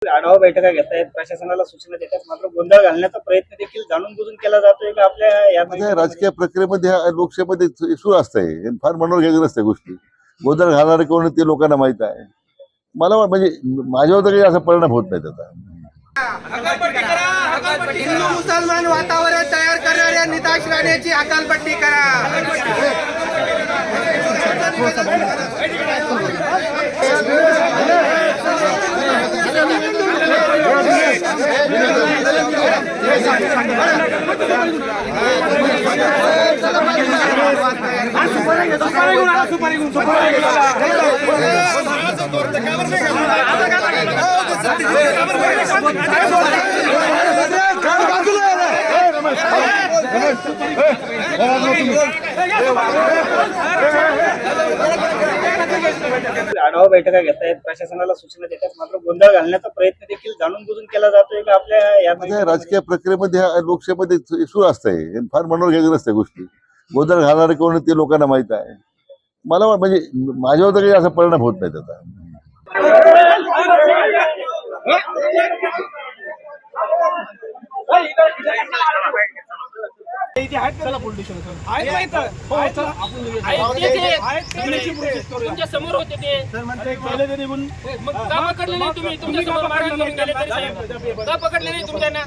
आढावा बैठका घेत आहेत, प्रशासनाला सूचना देतात, मात्र गोंधळ घालण्याचा प्रयत्न देखील जाणून बुजून केला जातोय का आपल्या या म्हणजे राजकीय प्रक्रियेमध्ये लोकसभेमध्ये सुरू असतंय, फार मनोर घ्यायचं नसत्या गोष्टी. गोंधळ घालणारे कोण ते लोकांना माहित आहे. मला म्हणजे माझ्यावर तर काही असा परिणाम होत नाही त्याचा. हिंदू मुसलमान वातावरण तयार करणाऱ्या निताश राणेची हकालपट्टी करा. आढावा बैठका घेत आहेत, प्रशासनाला सूचना देतात, मात्र गोंधळ घालण्याचा प्रयत्न देखील जाणून बुजून केला जातोय का आपल्या या म्हणजे राजकीय प्रक्रियेमध्ये लोकसभेमध्ये सुरू असतंय, फार मनोर घ्यायचं नसत्या गोष्टी. गोंधळ घालणारे कोण ते लोकांना माहित आहे. मला म्हणजे माझ्यावर तर काही असा परिणाम होत नाही त्याचा. तुमच्या समोर होते ते मग का पकडले नाही तुम्ही? तुमच्या समोर मारहाण करून गेले तरी साहेब का पकडले नाही तुमच्यांना?